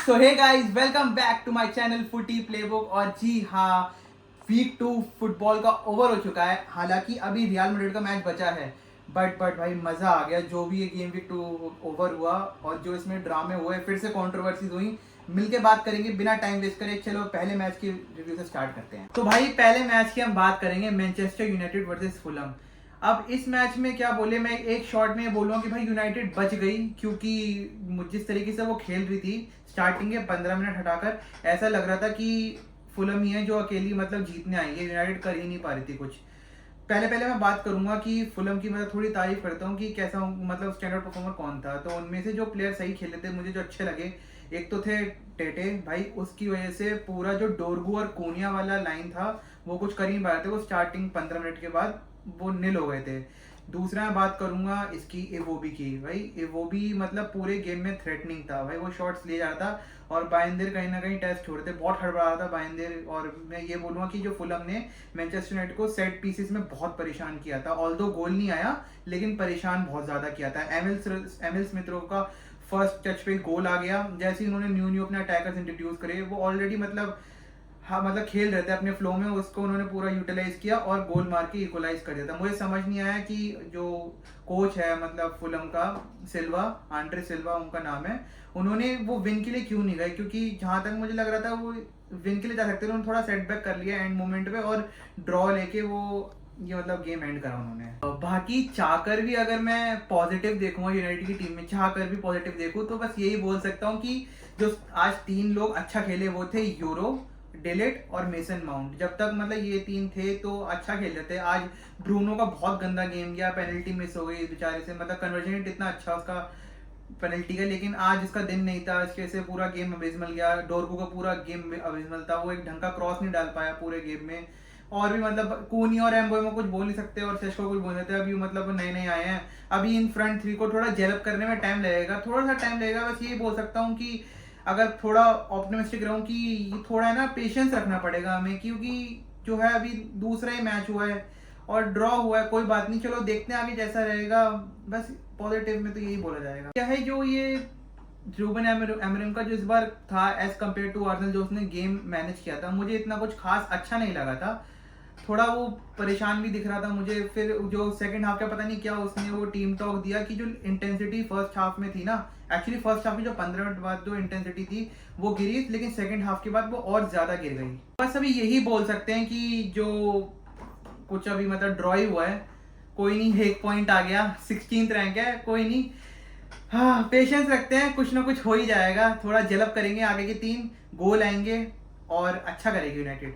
So hey guys, welcome back to my channel footy playbook. और जी हाँ, week 2 football का ओवर हो चुका है। हालांकि अभी रियल मैड्रिड का मैच बचा है, बट भाई मज़ा आ गया जो भी ये गेम वीक 2 ओवर हुआ और जो इसमें ड्रामे हुए, फिर से कंट्रोवर्सीज हुई। मिलके बात करेंगे बिना टाइम वेस्ट करे। चलो पहले मैच की रिव्यू से स्टार्ट करते हैं। तो भाई पहले मैच की हम बात करेंगे मैनचेस्टर यूनाइटेड वर्सेस फुलहम। अब इस मैच में क्या बोले, मैं एक शॉट में बोलूँगा कि भाई यूनाइटेड बच गई, क्योंकि जिस तरीके से वो खेल रही थी स्टार्टिंग के 15 मिनट हटाकर, ऐसा लग रहा था कि फुलहम ही है जो अकेली मतलब जीतने आई है। यूनाइटेड कर ही नहीं पा रही थी कुछ। पहले पहले मैं बात करूंगा कि फुलहम की मतलब थोड़ी तारीफ करता हूँ कि कैसा मतलब स्टैंडर्ड परफॉर्मर कौन था। तो उनमें से जो प्लेयर सही खेले थे, मुझे जो अच्छे लगे, एक तो थे टेटे भाई। उसकी वजह से पूरा जो डोरगू और कोनिया वाला लाइन था वो कुछ कर ही नहीं पा रहे थे। वो स्टार्टिंग 15 मिनट के बाद वो निल हो गए थे। दूसरा मैं बात करूंगा इसकी इवोबी की। भाई इवोबी मतलब पूरे गेम में थ्रेटनिंग था भाई, वो शॉट्स ले जा रहा था और बाइंदर कहीं ना कहीं टेस्ट छोड़ते, बहुत हड़बड़ा रहा था बाइंदर। और मैं ये बोलूँगा कि जो फुलहम ने मैनचेस्टर यूनाइटेड को सेट पीसेस में बहुत परेशान किया था। ऑल्दो गोल नहीं आया, लेकिन परेशान बहुत ज़्यादा किया था। एमिल स्मिथ रो का फर्स्ट टच पे गोल आ गया। जैसे ही उन्होंने न्यू अपने अटैकर्स इंट्रोड्यूस करे, वो ऑलरेडी मतलब हाँ मतलब खेल रहे थे अपने फ्लो में, उसको उन्होंने पूरा यूटिलाइज किया और गोल मार के इक्वलाइज कर दिया था। मुझे समझ नहीं आया कि जो कोच है मतलब फुलहम का, सिल्वा, आंड्रे सिल्वा उनका नाम है, उन्होंने वो विन के लिए क्यों नहीं गए। क्योंकि जहां तक मुझे लग रहा था वो विन के लिए जा सकते थे। उन्होंने थोड़ा सेटबैक कर लिया एंड मोमेंट पे और ड्रॉ लेके वो ये मतलब गेम एंड करा उन्होंने। बाकी चाहकर भी अगर मैं पॉजिटिव देखूंगा यूनाइटेड की टीम में, चाहकर भी पॉजिटिव देखूं, तो बस यही बोल सकता हूँ कि जो आज 3 लोग अच्छा खेले वो थे यूरो, डेलेट और मेसन माउंट। जब तक मतलब ये 3 थे तो अच्छा खेल रहे थे। आज ब्रूनो का बहुत गंदा गेम गया, पेनल्टी मिस हो गई बेचारे से। मतलब कन्वर्जन रेट इतना अच्छा उसका पेनल्टी का, लेकिन आज इसका दिन नहीं था, इसकी वजह से पूरा गेम अबेजमल गया। डोरगू का पूरा गेम अबेजमल था, वो एक ढंग का क्रॉस नहीं डाल पाया पूरे गेम में। और भी मतलब कूनी और एम्बोय में कुछ बोल नहीं सकते और सेश को कुछ बोल सकते। अभी मतलब नए नए आए हैं, अभी इन फ्रंट 3 को थोड़ा डेवलप करने में टाइम लगेगा, थोड़ा सा टाइम लगेगा। बस यही बोल सकता हूँ कि अगर थोड़ा ऑप्टिमिस्टिक रहूं कि थोड़ा है ना पेशेंस रखना पड़ेगा हमें, क्योंकि जो है अभी दूसरा ही मैच हुआ है और ड्रॉ हुआ है। कोई बात नहीं, चलो देखते हैं आगे जैसा रहेगा। बस पॉजिटिव में तो यही बोला जाएगा। क्या है जो ये रूबन एमरिम का जो इस बार था एज कम्पेयर टू आर्सेनल, जो उसने गेम मैनेज किया था, मुझे इतना कुछ खास अच्छा नहीं लगा था। थोड़ा वो परेशान भी दिख रहा था मुझे। फिर जो सेकंड हाफ का पता नहीं क्या उसने वो टीम टॉक दिया कि जो इंटेंसिटी फर्स्ट हाफ में थी ना, एक्चुअली फर्स्ट हाफ में जो 15 मिनट बाद जो इंटेंसिटी थी वो गिरी, लेकिन सेकंड हाफ के बाद वो और ज्यादा गिर गई। बस अभी यही बोल सकते हैं कि जो कुछ अभी मतलब ड्रॉ ही हुआ है, कोई नहीं, 1 पॉइंट आ गया, 16th रैंक है, कोई नहीं। हाँ पेशेंस रखते हैं, कुछ ना कुछ हो ही जाएगा। थोड़ा जलब करेंगे, आगे के 3 गोल आएंगे और अच्छा करेगी यूनाइटेड।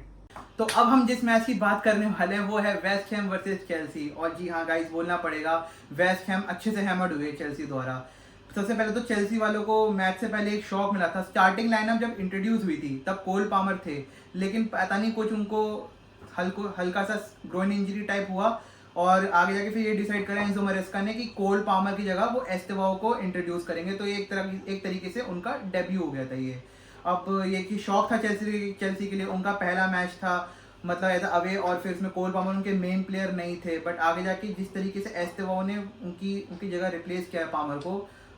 तो अब हम जिस मैच की बात करने वाले हैं वो है वेस्ट हैम वर्सेस चेल्सी। और जी हाँ गाइस, बोलना पड़ेगा वेस्ट हैम अच्छे से हैमर्ड हुए चेल्सी द्वारा। सबसे पहले तो चेल्सी वालों को मैच से पहले एक शॉक मिला था। स्टार्टिंग लाइनअप जब इंट्रोड्यूस हुई थी तब कोल पामर थे, लेकिन पता नहीं कुछ उनको हल्का सा ग्रोइन इंजरी टाइप हुआ और आगे जाके फिर ये डिसाइड करा एंजो मरेस्का ने कि कोल पामर की जगह वो एस्टेवाओ को इंट्रोड्यूस करेंगे। तो ये एक तरीके से उनका डेब्यू हो गया था ये। अब ये कि शौक था चेल्सी के लिए, उनका पहला मैच था मतलब एज अवे, और फिर इसमें कोल पामर उनके मेन प्लेयर नहीं थे। बट आगे जाके जिस तरीके से एस्तेवाओ ने उनकी जगह रिप्लेस किया है पामर को,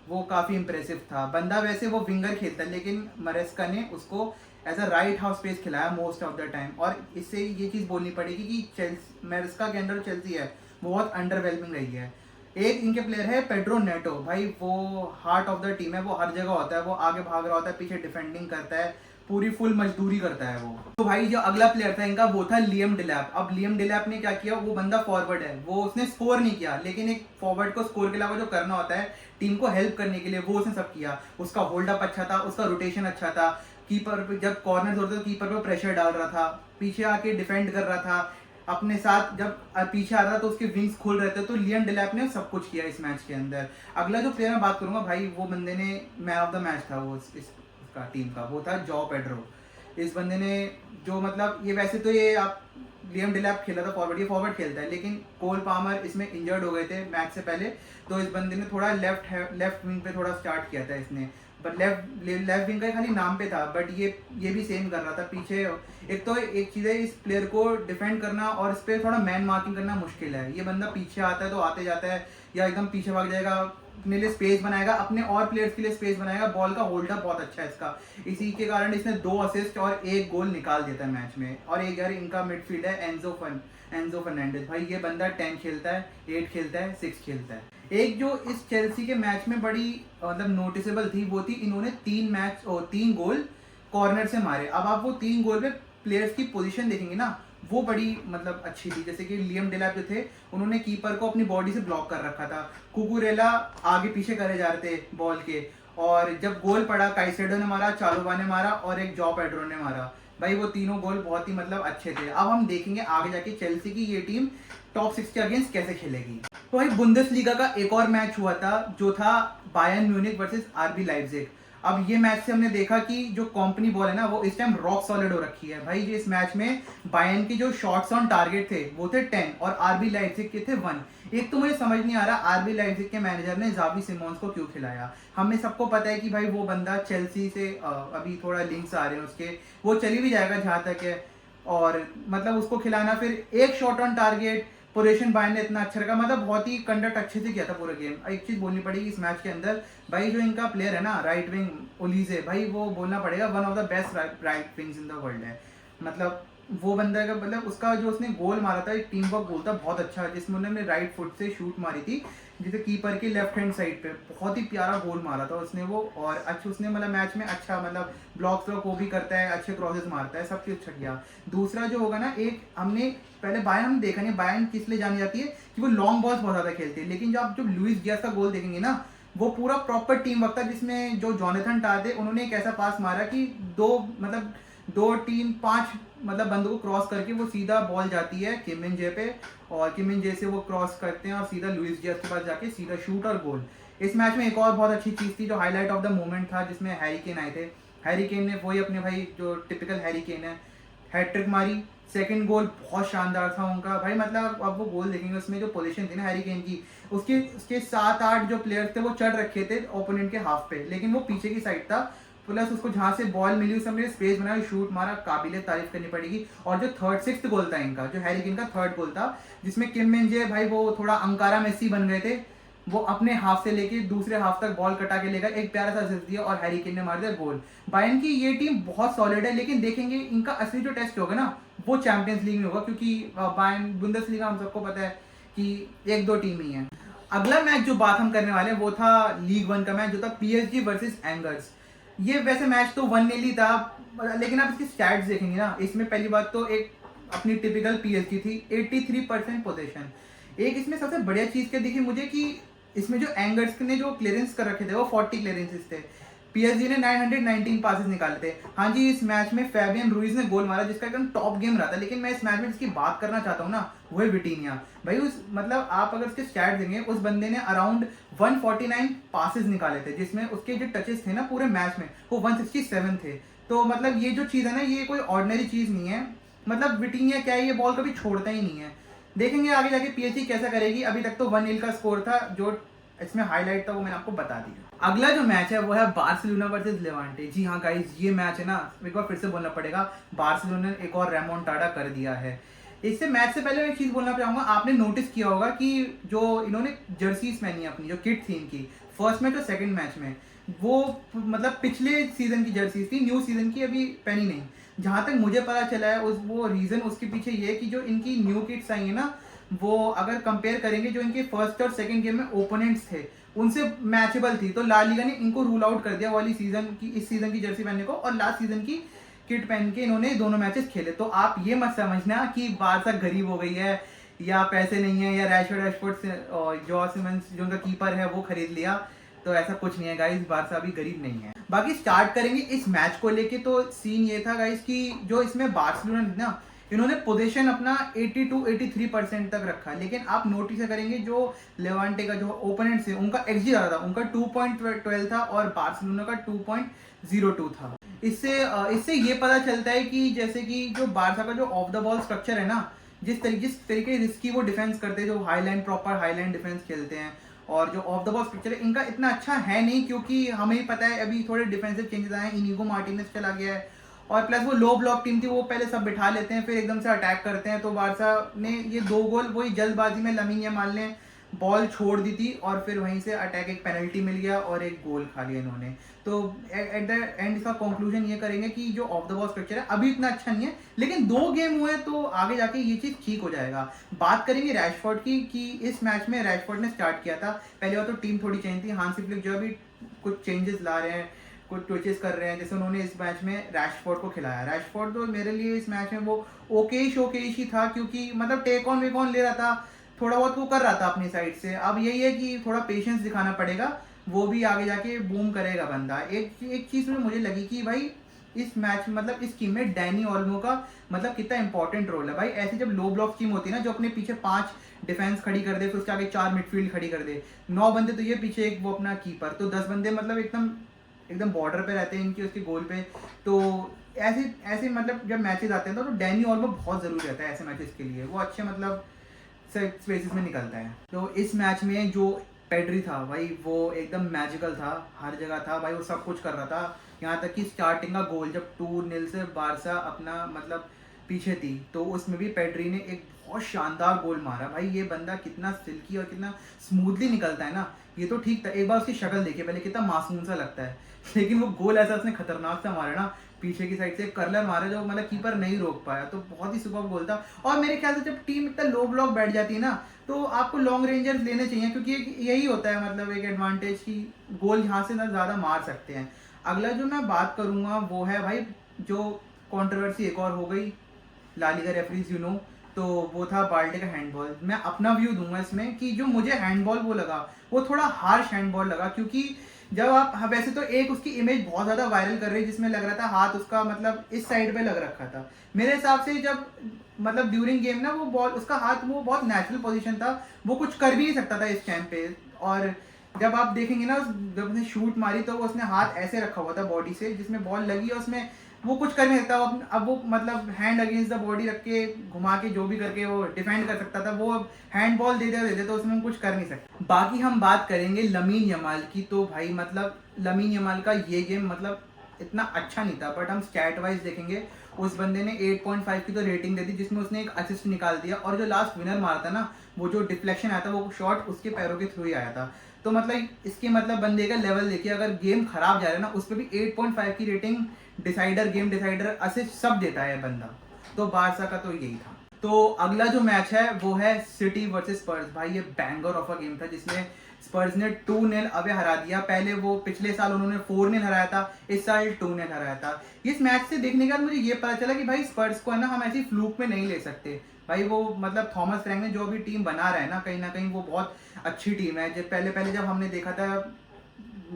वो काफ़ी इंप्रेसिव था। बंदा वैसे वो विंगर खेलता है, लेकिन मरेस्का ने उसको as a right half space खिलाया मोस्ट ऑफ द टाइम। और इससे ये चीज़ बोलनी पड़ेगी कि चेल्सी मरेस्का के अंडर चेल्सी है वो बहुत अंडरवेलमिंग रही है। एक इनके प्लेयर है पेड्रो नेटो, भाई वो हार्ट ऑफ द टीम है, वो हर जगह होता है, वो आगे भाग रहा होता है, पीछे डिफेंडिंग करता है, पूरी फुल मजदूरी करता है वो। तो भाई जो अगला प्लेयर था इनका वो था लियम डिलैप। अब लियम डिलैप ने क्या किया, वो बंदा फॉरवर्ड है, वो उसने स्कोर नहीं किया, लेकिन एक फॉरवर्ड को स्कोर के अलावा जो करना होता है टीम को हेल्प करने के लिए, वो उसने सब किया। उसका होल्ड अप अच्छा था, उसका रोटेशन अच्छा था, कीपर जब कॉर्नर होते तो कीपर पर प्रेशर डाल रहा था, पीछे आके डिफेंड कर रहा था अपने साथ, जब पीछे आ रहा था तो उसके विंग्स खोल रहे थे। तो लियम डिलैप ने सब कुछ किया इस मैच के अंदर। अगला जो प्लेयर मैं बात करूंगा भाई, वो बंदे ने मैन ऑफ द मैच था वो इसका टीम का, वो था जॉ पेड्रो। इस बंदे ने जो मतलब ये वैसे तो ये आप लियम डिलैप खेला था फॉरवर्ड, ये फॉरवर्ड खेलता है, लेकिन कोल पामर इसमें इंजर्ड हो गए थे मैच से पहले, तो इस बंदे ने थोड़ा लेफ्ट विंग पे थोड़ा स्टार्ट किया था इसने। बट लेफ्ट विंग का खाली नाम पे था, बट ये भी सेम कर रहा था पीछे। एक तो एक चीज़ है, इस प्लेयर को डिफेंड करना और इस पर थोड़ा मैन मार्किंग करना मुश्किल है। ये बंदा पीछे आता है तो आते जाता है या एकदम पीछे भाग जाएगा, अपने लिए स्पेस बनाएगा, अपने और प्लेयर्स के लिए स्पेस बनाएगा, बॉल का होल्डअप बहुत अच्छा है इसका, इसी के कारण इसने 2 असिस्ट और 1 गोल निकाल देता है मैच में। और एक यार इनका मिडफील्ड है एंजो फर्नांडिस, भाई ये बंदा 10 खेलता है, 8 खेलता है, 6 खेलता है। एक जो इस चेल्सी के मैच में बड़ी मतलब नोटिसेबल थी वो थी इन्होंने 3 गोल कॉर्नर से मारे। अब आप वो 3 गोल में प्लेयर्स की पोजीशन देखेंगे ना, वो बड़ी मतलब अच्छी थी। जैसे कि लियम डेलाप जो थे उन्होंने कीपर को अपनी बॉडी से ब्लॉक कर रखा था, कुकुरेला आगे पीछे करे जा रहे थे बॉल के, और जब गोल पड़ा काइसेडो ने मारा, चालोबा ने मारा और एक जॉ पेड्रो ने मारा। भाई वो तीनों गोल बहुत ही मतलब अच्छे थे। अब हम देखेंगे आगे जाके चेल्सी की ये टीम टॉप 6 के अगेंस्ट कैसे खेलेगी। तो भाई बुंदेसलीगा का एक और मैच हुआ था जो था Bayern Munich versus RB Leipzig. अब ये मैच से हमने देखा कि जो कंपनी बॉल है ना वो इस टाइम रॉक सॉलिड हो रखी है। भाई ये इस मैच में बायर्न की जो शॉट्स ऑन टारगेट थे वो थे 10 और आरबी लाइप्जिग के थे 1। एक तो मुझे समझ नहीं आ रहा आरबी लाइप्जिग के मैनेजर ने जावी सिमोन्स को क्यों खिलाया। हमें सबको पता है कि भाई वो बंदा चेल्सी से अभी थोड़ा लिंक्स आ रहे हैं उसके, वो चली भी जाएगा जहाँ तक है, और मतलब उसको खिलाना, फिर एक shot on target position Bayern ने इतना अच्छा रखा, मतलब बहुत ही कंडक्ट अच्छे से किया था पूरा गेम। एक चीज बोलनी पड़ेगी इस मैच के अंदर, भाई जो इनका प्लेयर है ना राइट विंग ओलीजे, भाई वो बोलना पड़ेगा one of the best right wings in the world है। मतलब वो बंदा का मतलब उसका जो उसने गोल मारा था एक टीम वर्क गोल था बहुत अच्छा, जिसमें उन्होंने राइट फुट से शूट मारी थी जिसे कीपर की लेफ्ट हैंड साइड पे, बहुत ही प्यारा गोल मारा था उसने वो। और अच्छा उसने मतलब मैच में अच्छा मतलब ब्लॉक्स वो भी करता है, अच्छे क्रॉसेस मारता है, सब कुछ अच्छा किया। दूसरा जो होगा ना, एक हमने पहले बायर्न हम देखा नहीं, बायर्न किस लिए जानी जाती है कि वो लॉन्ग बॉल्स बहुत ज़्यादा खेलते हैं, लेकिन जब लुइस डियाज का गोल देखेंगे ना वो पूरा प्रॉपर टीम वर्क था, जिसमें जो जोनाथन टाह थे उन्होंने एक ऐसा पास मारा कि 2-3-5 मतलब बंदों को क्रॉस करके वो सीधा बॉल जाती है किम मिन जे पे, और किम मिन जे से वो क्रॉस करते हैं और सीधा लुइस डियाज के पास जाके सीधा शूट और गोल। इस मैच में एक और बहुत अच्छी चीज़ थी जो हाईलाइट ऑफ द मोमेंट था, जिसमें हैरी केन आए थे। हैरी केन ने वही अपने भाई जो टिपिकल हैरी केन है हैट्रिक मारी, सेकंड गोल बहुत शानदार था उनका। भाई मतलब अब वो गोल देखेंगे उसमें जो पोजीशन थी ना हैरी केन की, उसके 7-8 जो प्लेयर्स थे वो चढ़ रखे थे ओपोनेंट के हाफ पे, लेकिन वो पीछे की साइड था, प्लस उसको जहाँ से बॉल मिली उस समय स्पेस बनाया, शूट मारा, काबिले तारीफ करनी पड़ेगी। और जो 6th गोल था इनका, जो हैरी केन का 3rd गोल था, जिसमें किम मिन जे भाई वो थोड़ा अंकारा मेसी बन गए थे, वो अपने हाफ से लेके दूसरे हाफ तक बॉल कटा के लेगा, एक प्यारा सा असिस्ट दिया और हैरी केन ने मार दिया गोल। बायर्न की ये टीम बहुत सॉलिड है, लेकिन देखेंगे इनका असली जो टेस्ट होगा ना वो चैंपियंस लीग में होगा, क्योंकि बायर्न बुंदेसलीगा हम सबको पता है कि 1-2 टीम ही है। अगला मैच जो बात हम करने वाले हैं वो था लीग 1 का मैच जो था पीएसजी वर्सेस एंगर्स। ये वैसे मैच तो 1-0 ही था, लेकिन आप इसकी स्टैट्स देखेंगे ना, इसमें पहली बात तो एक अपनी टिपिकल पीएसजी थी 83% पोजीशन। एक इसमें सबसे बढ़िया चीज़ क्या दिखी मुझे कि इसमें जो एंगर्स ने जो क्लियरेंस कर रखे थे वो 40 क्लियरेंसेस थे, पीएसजी ने 919 पासेस निकाले थे। हाँ जी, इस मैच में फैबियन रुइज ने गोल मारा जिसका एकदम टॉप गेम रहा था, लेकिन मैं इस मैच में जिसकी बात करना चाहता हूँ ना वो है विटीनिया। भाई उस मतलब आप अगर उसके स्टैट देंगे, उस बंदे ने अराउंड 149 पासेस निकाले थे, जिसमें उसके जो टचेस थे ना पूरे मैच में वो 167 थे। तो मतलब ये जो चीज़ है ना ये कोई ऑर्डिनरी चीज़ नहीं है, मतलब विटीनिया क्या है, ये बॉल कभी छोड़ता ही नहीं है। देखेंगे आगे जाके पीएसजी कैसा करेगी। अभी तक तो 1-0 का स्कोर था, जो इसमें हाईलाइट था वो मैंने आपको बता दिया। अगला जो मैच है वो है बार्सिलोना वर्सेस लेवांटे। जी हाँ गाइस, ये मैच है ना एक बार फिर से बोलना पड़ेगा, बार्सिलोना ने एक और रेमोंटाडा कर दिया है। इससे मैच से पहले मैं एक चीज़ बोलना चाहूँगा, आपने नोटिस किया होगा कि जो इन्होंने जर्सीज पहनी है अपनी, जो किट थी इनकी फर्स्ट मैच और सेकंड मैच में, वो मतलब पिछले सीजन की जर्सीज थी, न्यू सीजन की अभी पहनी नहीं। जहाँ तक मुझे पता चला है वो रीज़न उसके पीछे ये है कि जो इनकी न्यू किट्स आई है ना, वो अगर कंपेयर करेंगे जो इनके फर्स्ट और सेकंड गेम में ओपोनेंट्स थे उनसे मैचेबल थी, तो ला लीगा ने इनको रूल आउट कर दिया वाली सीजन की, इस सीजन की जर्सी पहनने को, और लास्ट सीजन की किट पहन के इन्होंने दोनों मैचेस खेले। तो आप ये मत समझना कि बारसा गरीब हो गई है या पैसे नहीं है या रैशफोर्ड और जॉ सिमंस जो उनका कीपर है वो खरीद लिया, तो ऐसा कुछ नहीं है गाइस, बारसा अभी गरीब नहीं है। बाकी स्टार्ट करेंगे इस मैच को लेके, तो सीन ये था गाइस कि जो इसमें बार्सिलोना ना इन्होंने पोजीशन अपना 82-83% तक रखा, लेकिन आप नोटिस करेंगे जो लेवांटे का जो ओपोनेंट है उनका एक्सजी ज़्यादा था, उनका 2.12 था और बार्सिलोना का 2.02 था। इससे ये पता चलता है कि जैसे कि जो बारसा का जो ऑफ द बॉल स्ट्रक्चर है ना, जिस तरीके रिस्की वो डिफेंस करते हैं, जो हाईलाइन प्रॉपर हाईलाइन डिफेंस खेलते हैं, और जो ऑफ द बॉल स्ट्रक्चर है इनका इतना अच्छा है नहीं, क्योंकि हमें ही पता है अभी थोड़े डिफेंसिव चेंजेस आए हैं, इनिगो मार्टिनेज चला गया है, और प्लस वो लो ब्लॉक टीम थी, वो पहले सब बिठा लेते हैं फिर एकदम से अटैक करते हैं। तो बारसा ने ये 2 गोल वही जल्दबाजी में लमीन यमाल ने बॉल छोड़ दी थी और फिर वहीं से अटैक, एक पेनल्टी मिल गया और एक गोल खा लिया इन्होंने। तो एट द एंड इसका कंक्लूजन ये करेंगे कि जो ऑफ द बॉल स्ट्रक्चर है अभी इतना अच्छा नहीं है, लेकिन 2 गेम हुए तो आगे जाके ये चीज़ ठीक हो जाएगा। बात करेंगे रैशफोर्ड की कि इस मैच में रैशफोर्ड ने स्टार्ट किया था। पहले बार तो टीम थोड़ी चेंज थी, हांसी फ्लिक जो अभी कुछ चेंजेस ला रहे हैं, कुछ ट्विचेस कर रहे हैं, जैसे उन्होंने इस मैच में रैशफोर्ड को खिलाया। रैशफोर्ड तो मेरे लिए इस मैच में वो ओकेश ही था, क्योंकि मतलब टेक ऑन वेक ऑन ले रहा था, थोड़ा बहुत वो कर रहा था अपनी साइड से। अब यही है कि थोड़ा पेशेंस दिखाना पड़ेगा, वो भी आगे जाके बूम करेगा बंदा। एक चीज़ में मुझे लगी कि भाई इस मैच मतलब इस टीम में डैनी ओल्मो का मतलब कितना इंपॉर्टेंट रोल है भाई। ऐसी जब लो ब्लॉक टीम होती है ना, जो अपने पीछे 5 डिफेंस खड़ी कर दे, फिर उसके आगे 4 मिडफील्ड खड़ी कर दे, 9 बंदे तो ये पीछे एक वो अपना कीपर, तो 10 बंदे मतलब एकदम एकदम बॉर्डर पे रहते हैं इनकी, उसके गोल पे। तो ऐसे ऐसे मतलब जब मैचेस आते हैं तो डैनी ओल्मो बहुत ज़रूरी रहता है ऐसे मैचेस के लिए, वो अच्छे मतलब स्पेसेस में निकलता है। तो इस मैच में जो पेड्री था भाई वो एकदम मैजिकल था, हर जगह था भाई, वो सब कुछ कर रहा था। यहाँ तक कि स्टार्टिंग का गोल जब 2-0 से बारसा अपना मतलब पीछे थी, तो उसमें भी पेड्री ने एक बहुत शानदार गोल मारा। भाई ये बंदा कितना सिल्की और कितना स्मूथली निकलता है ना, ये तो ठीक था। एक बार उसकी शक्ल देखिए पहले, कितना मासूम सा लगता है, लेकिन वो गोल ऐसा उसने खतरनाक सा मारा ना, पीछे की साइड से कर्लर मारा जो मतलब कीपर नहीं रोक पाया, तो बहुत ही सुपर गोल था। और मेरे ख्याल से जब टीम इतना लो ब्लॉक बैठ जाती है ना, तो आपको लॉन्ग रेंजर्स लेने चाहिए, क्योंकि यही होता है मतलब एक एडवांटेज की गोल यहाँ से ना ज़्यादा मार सकते हैं। अगला जो मैं बात करूँगा वो है भाई, जो कंट्रोवर्सी एक और हो गई ला लीगा रेफरीज तो वो था बाल्टे का हैंडबॉल। मैं अपना व्यू दूंगा इसमें कि जो मुझे हैंडबॉल वो लगा वो थोड़ा हार्श हैंडबॉल लगा, क्योंकि जब आप वैसे तो एक उसकी इमेज बहुत ज़्यादा वायरल कर रही है जिसमें लग रहा था हाथ उसका मतलब इस साइड पे लग रखा था। मेरे हिसाब से जब मतलब ड्यूरिंग गेम ना वो बॉल उसका हाथ वो बहुत नेचुरल पोजीशन था, वो कुछ कर भी नहीं सकता था इस टाइम पे। और जब आप देखेंगे ना जब उसने शूट मारी तो वो उसने हाथ ऐसे रखा हुआ था बॉडी से, जिसमें बॉल लगी और उसमें वो कुछ कर नहीं सकता। अब वो मतलब हैंड अगेंस्ट द बॉडी रख के घुमा के जो भी करके वो डिफेंड कर सकता था, वो अब हैंड बॉल दे दे तो उसमें हम कुछ कर नहीं सकते। बाकी हम बात करेंगे लमीन यमाल की, तो भाई मतलब लमीन यमाल का ये गेम मतलब इतना अच्छा नहीं था, बट हम स्टैट वाइज देखेंगे उस बंदे ने 8.5 की तो रेटिंग दे दी, जिसमें उसने एक असिस्ट निकाल दिया, और जो लास्ट विनर मारा था ना, वो जो डिफ्लेक्शन आया था वो शॉट उसके पैरों के थ्रू ही आया था। तो मतलब इसके मतलब बंदे का लेवल देखिए, अगर गेम खराब जा रहा है ना उस पर भी 8.5 की rating, decider game decider assist सब देता है बंदा। तो बारसा का तो यही था। तो अगला जो मैच है वो है सिटी वर्सेस स्पर्स। भाई ये बैंगर ऑफ अ गेम था, जिसमें स्पर्स ने 2-0 अवे हरा दिया। पहले वो पिछले साल उन्होंने 4-0 हराया था, इस साल 2-0 हराया था। इस मैच से देखने के बाद मुझे ये पता चला कि भाई स्पर्स को है ना हम ऐसी फ्लूक में नहीं ले सकते। भाई वो मतलब थॉमस फ्रैंक ने जो भी टीम बना रहा है ना कहीं वो बहुत अच्छी टीम है। जब पहले जब हमने देखा था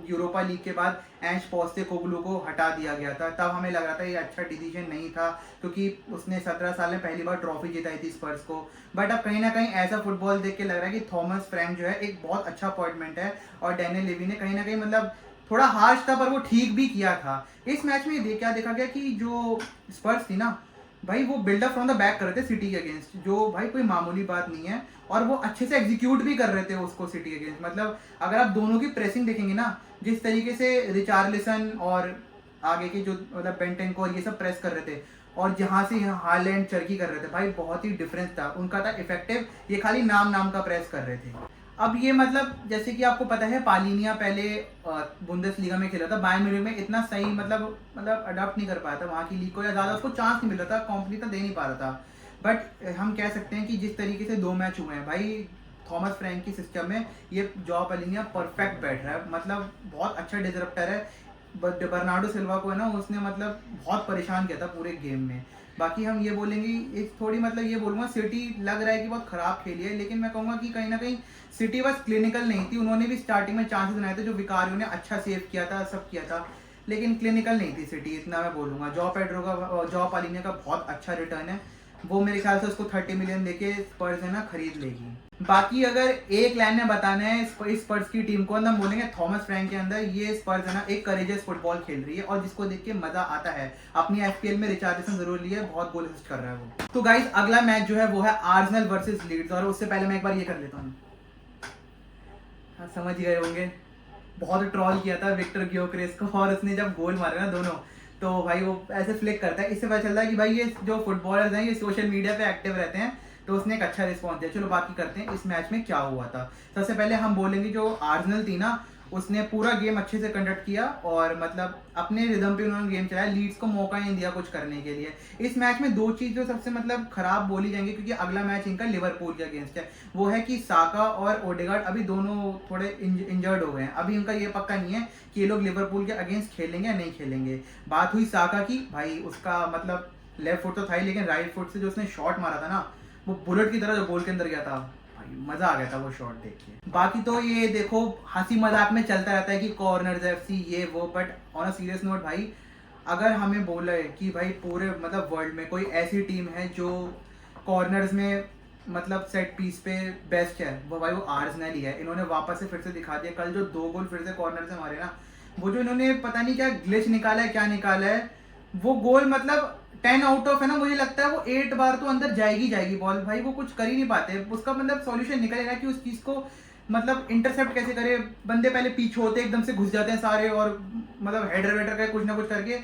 यूरोपा लीग के बाद एंश पोस्टेकोग्लू को हटा दिया गया था, तब हमें लग रहा था ये अच्छा डिसीजन नहीं था, क्योंकि उसने 17 साल में पहली बार ट्रॉफी जिताई थी स्पर्स को। बट अब कहीं ना कहीं ऐसा फुटबॉल देख के लग रहा है कि थॉमस फ्रैंक जो है एक बहुत अच्छा अपॉइंटमेंट है, और डैनियल लेवी ने कहीं ना कहीं मतलब थोड़ा हार्श था पर वो ठीक भी किया था। इस मैच में क्या देखा गया कि जो स्पर्स थी ना भाई, वो बिल्डअप फ्रॉम द बैक कर रहे थे सिटी के अगेंस्ट, जो भाई कोई मामूली बात नहीं है, और वो अच्छे से एग्जीक्यूट भी कर रहे थे उसको सिटी के अगेंस्ट। मतलब अगर आप दोनों की प्रेसिंग देखेंगे ना, जिस तरीके से रिचार्लिसन और आगे के जो मतलब बेंटेंको और ये सब प्रेस कर रहे थे, और जहाँ से हालैंड चरकी कर रहे थे, भाई बहुत ही डिफरेंस था उनका, था इफेक्टिव। ये खाली नाम का प्रेस कर रहे थे। अब ये मतलब जैसे कि आपको पता है पालिनिया पहले बुंदेसलीगा में खेला था, बायर्न म्यूनिख में इतना सही मतलब अडॉप्ट नहीं कर पाया था वहाँ की लीग को, या ज़्यादा उसको चांस नहीं मिल रहा था, कॉम्पिटिशन दे नहीं पा रहा था। बट हम कह सकते हैं कि जिस तरीके से 2 मैच हुए हैं भाई थॉमस फ्रैंक की सिस्टम में, ये जॉ पालिनिया परफेक्ट बैठ रहा है, मतलब बहुत अच्छा डिसरप्टर है। बर्नार्डो सिल्वा को है ना उसने मतलब बहुत परेशान किया था पूरे गेम में। बाकी हम ये बोलेंगे एक थोड़ी मतलब ये बोलूँगा सिटी लग रहा है कि बहुत ख़राब खेली है, लेकिन मैं कहूँगा कि कहीं ना कहीं सिटी बस क्लिनिकल नहीं थी। उन्होंने भी स्टार्टिंग में चांसेस बनाए थे जो विकारियो ने अच्छा सेव किया था, सब किया था, लेकिन क्लिनिकल नहीं थी सिटी, इतना मैं बोलूँगा। जॉ पालिनिया का बहुत अच्छा रिटर्न है, वो मेरे ख्याल से उसको 30 मिलियन देके स्पर्स है ना खरीद लेगी। बाकी अगर एक लाइन में बताना है इस स्पर्स की टीम को, हम बोलेंगे थॉमस फ्रैंक के अंदर ये स्पर्स है ना एक करेजियस फुटबॉल खेल रही है, और जिसको देख के मजा आता है। अपनी एफपीएल में रिचार्लिसन जरूर लिया, बहुत गोल असिस्ट कर रहा है वो। तो गाइस अगला मैच जो है वो है आर्सेनल वर्सेस लीड्स, और उससे पहले मैं एक बार ये कर लेता हूँ। हाँ समझ गए होंगे, बहुत ट्रॉल किया था विक्टर ग्योकेरेस को, और उसने जब गोल मारे ना दोनों, तो भाई वो ऐसे फ्लिक करता है, इससे पता चलता है कि भाई ये जो फुटबॉलर्स हैं ये सोशल मीडिया पे एक्टिव रहते हैं। तो उसने एक अच्छा रिस्पॉन्स दिया। चलो बाकी करते हैं इस मैच में क्या हुआ था। सबसे पहले हम बोलेंगे जो आर्सेनल थी ना, उसने पूरा गेम अच्छे से कंडक्ट किया और मतलब अपने रिदम पे उन्होंने गेम चलाया, लीड्स को मौका नहीं दिया कुछ करने के लिए। इस मैच में दो चीज़ जो सबसे मतलब खराब बोली जाएंगी, क्योंकि अगला मैच इनका लिवरपूल के अगेंस्ट है, वो है कि साका और ओडेगार्ड अभी दोनों थोड़े इंजर्ड हो गए हैं। अभी उनका ये पक्का नहीं है कि ये लोग लिवरपूल के अगेंस्ट खेलेंगे या नहीं खेलेंगे। बात हुई साका की, भाई उसका मतलब लेफ्ट फुट तो था ही, लेकिन राइट फुट से जो उसने शॉट मारा था ना, वो बुलेट की तरह जो गोल के अंदर गया था, मजा आ गया था वो शॉट देख के। बाकी तो ये देखो हंसी मजाक में चलता रहता है कि कॉर्नर्स एफसी ये वो, but on a serious note भाई, अगर हमें बोले कि भाई पूरे मतलब वर्ल्ड में कोई ऐसी टीम है जो कॉर्नर्स में मतलब सेट पीस पे बेस्ट है, वो भाई वो आर्सेनल ही है। इन्होंने वापस से फिर से दिखा दिया, कल जो 2 गोल फिर से कॉर्नर से मारे ना, वो जो इन्होंने पता नहीं क्या ग्लिच निकाला है, क्या निकाला है, वो गोल मतलब 10 आउट ऑफ है ना, मुझे लगता है वो 8 बार तो अंदर जाएगी बॉल। भाई वो कुछ कर ही नहीं पाते, उसका मतलब सॉल्यूशन निकलेगा कि उस चीज़ को मतलब इंटरसेप्ट कैसे करे। बंदे पहले पीछे होते एकदम से घुस जाते हैं सारे, और मतलब हेडर वेडर का कुछ ना कुछ करके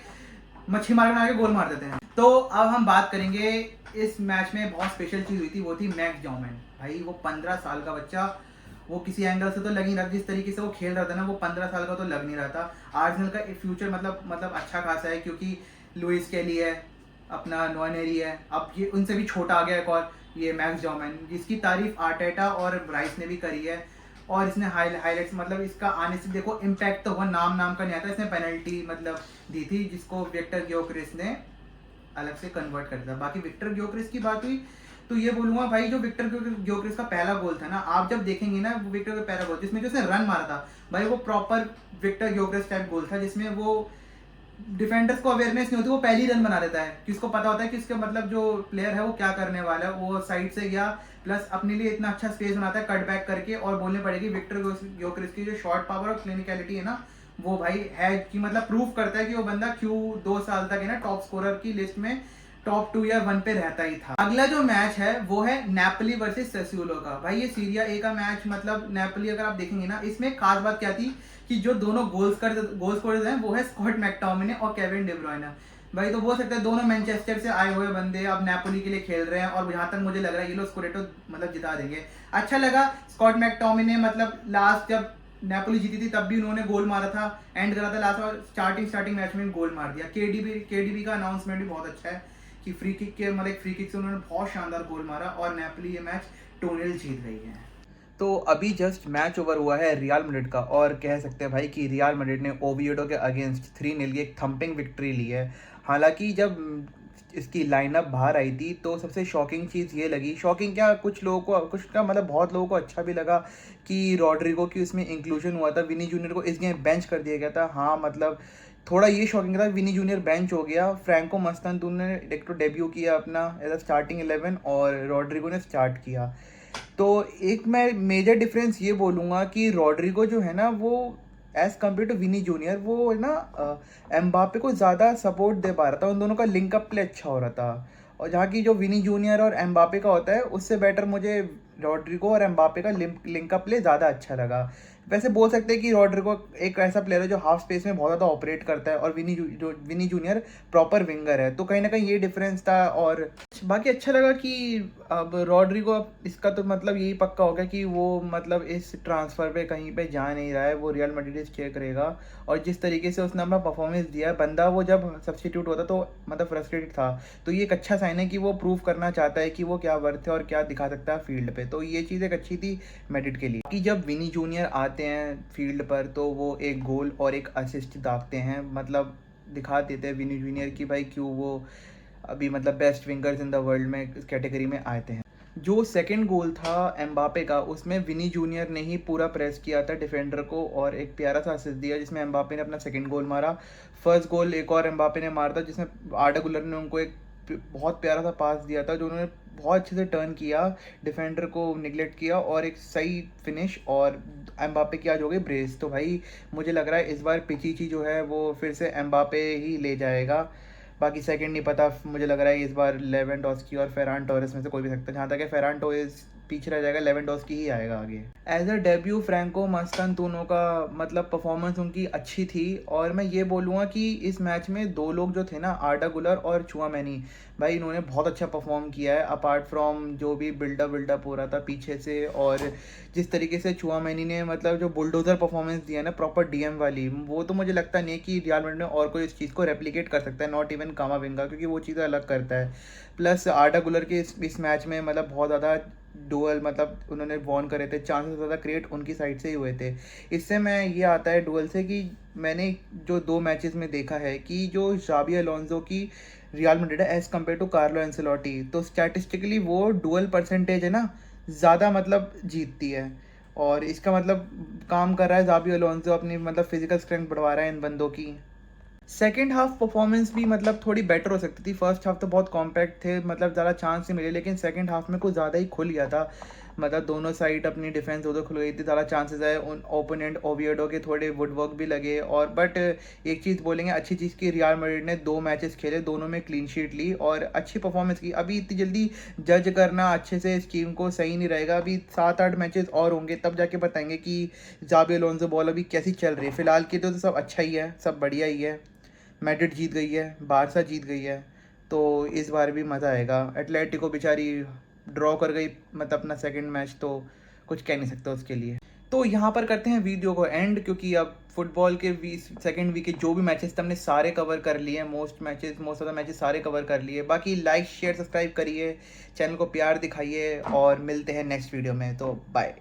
मच्छी मार के गोल मार देते हैं। तो अब हम बात करेंगे इस मैच में बहुत स्पेशल चीज़ हुई थी, वो थी मैक्स जॉमैन। भाई वो 15 साल का बच्चा, वो किसी एंगल से तो लग नहीं रहा, जिस तरीके से वो खेल रहा था ना, वो 15 साल का तो लग नहीं रहा था। आर्सेनल का फ्यूचर मतलब अच्छा खासा है, क्योंकि लुइस के लिए अपना नोनेरी है, अब ये उनसे भी छोटा आ गया एक और ये मैक्स जॉमैन, जिसकी तारीफ आर्टेटा और ब्राइस ने भी करी है। और इसने हाईलाइट्स मतलब इसका आने से देखो इम्पैक्ट तो हुआ, नाम का नहीं आता। इसने पेनल्टी मतलब दी थी जिसको विक्टर ग्योकरेस ने अलग से कन्वर्ट कर दिया। बाकी विक्टर ग्योकरेस की बात हुई तो ये बोलूंगा भाई, जो विक्टर ग्योकरेस का पहला गोल था ना, आप जब देखेंगे ना वो विक्टर का पहला गोल जिसमें जो उसने रन मारा था, भाई वो प्रॉपर विक्टर ग्योकरेस टाइप गोल था, जिसमें वो डिफेंडर्स को अवेयरनेस नहीं होती, वो पहली रन बना देता है कि उसको पता होता है कि उसके मतलब जो प्लेयर है वो क्या करने वाला है। वो साइड से गया, प्लस अपने लिए इतना अच्छा स्पेस बनाता है कट बैक करके। और बोलने पड़ेगी विक्टर ग्योकरेस की जो शॉट पावर और क्लिनिकलिटी है ना, वो भाई है कि मतलब प्रूव करता है कि वो बंदा क्यों 2 साल तक है ना टॉप स्कोरर की लिस्ट में टॉप 2 या 1 पे रहता ही था। अगला जो मैच है वो है नेपोली वर्सेस ससुओलो का। भाई ये सीरिया ए का मैच, मतलब नेपोली अगर आप देखेंगे ना, इसमें खास बात क्या थी कि जो दोनों गोल स्कोरर्स हैं वो है स्कॉट मैकटोमिने और केविन डे ब्रुयने। भाई तो बोल सकते हैं दोनों मैनचेस्टर से आए हुए बंदे अब नेपोली के लिए खेल रहे हैं, और जहां तक मुझे लग रहा है ये लोग स्कोरेटो मतलब जिता देंगे। अच्छा लगा स्कॉट मैकटोमिने, मतलब लास्ट जब नेपोली जीती थी तब भी उन्होंने गोल मारा था, एंड करा था लास्ट, और स्टार्टिंग मैच में गोल मार दिया। केडीबी का अनाउंसमेंट भी बहुत अच्छा है कि फ्री किक के मतलब फ्री किक से उन्होंने बहुत शानदार गोल मारा, और नेपोली ये मैच 2-0 जीत रही है। तो अभी जस्ट मैच ओवर हुआ है रियल मैड्रिड का, और कह सकते हैं भाई कि रियल मैड्रिड ने ओविएडो के अगेंस्ट 3-0 की एक थंपिंग विक्ट्री ली है। हालांकि जब इसकी लाइनअप बाहर आई थी तो सबसे शॉकिंग चीज़ ये लगी, शॉकिंग क्या, कुछ लोगों को, कुछ का मतलब बहुत लोगों को अच्छा भी लगा कि रॉड्रिगो की उसमें इंक्लूजन हुआ था। विनी जूनियर को इस गेम बेंच कर दिया गया था। हाँ मतलब थोड़ा ये शॉकिंग था, विनी जूनियर बेंच हो गया। फ्रैंको मस्तांतून ने एक तो डेब्यू किया अपना एज अ स्टार्टिंग 11, और रॉड्रिगो ने स्टार्ट किया। तो एक मैं मेजर डिफरेंस ये बोलूँगा कि रॉड्रिगो जो है ना, वो as compare to Vini Junior, वो है ना एम्बापे को ज़्यादा सपोर्ट दे पा रहा था, उन दोनों का लिंकअप प्ले अच्छा हो रहा था। और जहाँ की जो विनी जूनियर और एम्बापे का होता है, उससे बेटर मुझे रॉड्रिगो और एम्बापे का लिंकअप प्ले ज़्यादा अच्छा लगा। वैसे बोल सकते हैं कि रॉड्रिगो एक ऐसा प्लेयर है जो हाफ स्पेस में बहुत ज़्यादा ऑपरेट करता है, और विनी जूनियर प्रॉपर विंगर है, तो कहीं ना कहीं ये डिफरेंस था। और बाकी अच्छा लगा कि अब रॉड्रिगो, इसका तो मतलब यही पक्का हो गया कि वो मतलब इस ट्रांसफ़र पे कहीं पे जा नहीं रहा है, वो रियल मैड्रिड स्टे करेगा। और जिस तरीके से उसने अपना परफॉर्मेंस दिया है, बंदा वो जब सब्स्टिट्यूट होता तो मतलब फ्रस्ट्रेटेड था, तो ये एक अच्छा साइन है कि वो प्रूव करना चाहता है कि वो क्या वर्थ है और क्या दिखा सकता है फील्ड पे। तो ये चीज़ एक अच्छी थी मैड्रिड के लिए कि जब विनी जूनियर आते हैं फील्ड पर तो वो एक गोल और एक असिस्ट दागते हैं, मतलब दिखा देते हैं विनी जूनियर की भाई क्यों वो अभी मतलब best wingers in the world में इस कैटेगरी में आते हैं। जो सेकंड गोल था एम्बापे का, उसमें विनी जूनियर ने ही पूरा प्रेस किया था डिफेंडर को और एक प्यारा सा असिस्ट दिया, जिसमें एम्बापे ने अपना सेकंड गोल मारा। फर्स्ट गोल एक और एम्बापे ने मारा था, जिसमें आर्डा गुलर ने उनको एक बहुत प्यारा सा पास दिया था, जो उन्होंने बहुत अच्छे से टर्न किया, डिफेंडर को निगलेक्ट किया और एक सही फिनिश, और एम्बापे की आज हो गई ब्रेस। तो भाई मुझे लग रहा है इस बार पिचिची जो है वो फिर से एम्बापे ही ले जाएगा। बाकी सेकंड नहीं पता, मुझे लग रहा है इस बार लेवेंडोस्की और फेरान टोरेस में से कोई भी सकता है। जहाँ तक है फेरान टोरेस पीछे रह जाएगा, लेवेंडोस्की ही आएगा आगे। एज अ डेब्यू फ्रैंको मस्तानतुनो का मतलब परफॉर्मेंस उनकी अच्छी थी। और मैं ये बोलूँगा कि इस मैच में दो लोग जो थे ना, आर्डा गुलर और चुआमेनी, भाई इन्होंने बहुत अच्छा परफॉर्म किया है। अपार्ट फ्रॉम जो भी बिल्डअप हो रहा था पीछे से, और जिस तरीके से चुआमेनी ने मतलब जो बुलडोज़र परफॉर्मेंस दिया ना, प्रॉपर डीएम वाली, वो तो मुझे लगता नहीं कि रियल मैड्रिड में और कोई इस चीज़ को रेप्लिकेट कर सकता है, नॉट इवन कामाविंगा, क्योंकि वो चीज़ें अलग करता है। प्लस आर्डा गुलर के इस मैच में मतलब बहुत ज़्यादा डुअल मतलब उन्होंने वॉर्न करे थे, चांसेस ज़्यादा क्रिएट उनकी साइड से ही हुए थे। इससे मैं ये आता है डुअल से कि मैंने जो 2 मैचेस में देखा है कि जो शाबी अलोंसो की रियल मैड्रिड है as compare to Carlo Ancelotti, तो स्टैटिस्टिकली वो डुअल परसेंटेज है ना, ज़्यादा मतलब जीतती है। और इसका मतलब काम कर रहा है जाबी अलोंसो, अपनी मतलब फिजिकल स्ट्रेंथ बढ़वा रहा है इन बंदों की। सेकेंड हाफ परफॉर्मेंस भी मतलब थोड़ी बेटर हो सकती थी। फर्स्ट हाफ तो बहुत कॉम्पैक्ट थे, मतलब ज़्यादा चांस नहीं मिले, लेकिन सेकेंड हाफ में कुछ ज़्यादा ही खुल गया था। मतलब दोनों साइड अपनी डिफेंस उधर खुल गई थी, ज़्यादा चांसेस आए उन ओपोनेंट ओविएडो के, थोड़े वुडवर्क भी लगे। और बट एक चीज़ बोलेंगे अच्छी चीज़ की, रियल मैड्रिड ने 2 मैचेस खेले, दोनों में क्लीन शीट ली और अच्छी परफॉर्मेंस की। अभी इतनी जल्दी जज करना अच्छे से इस टीम को सही नहीं रहेगा। अभी 7-8 मैचेस और होंगे, तब जाके बताएंगे कि जाबी अलोंसो बॉल अभी कैसी चल रही है। फिलहाल के तो सब अच्छा ही है, सब बढ़िया ही है। मैड्रिड जीत गई है, बारसा जीत गई है, तो इस बार भी मज़ा आएगा। एटलेटिको बेचारी ड्रॉ कर गई मतलब अपना सेकंड मैच, तो कुछ कह नहीं सकता उसके लिए। तो यहाँ पर करते हैं वीडियो को एंड, क्योंकि अब फुटबॉल के सेकंड वीक के जो भी मैचेस थे हमने सारे कवर कर लिए, मोस्ट ऑफ द मैचेस सारे कवर कर लिए। बाकी लाइक शेयर सब्सक्राइब करिए, चैनल को प्यार दिखाइए और मिलते हैं नेक्स्ट वीडियो में। तो बाय।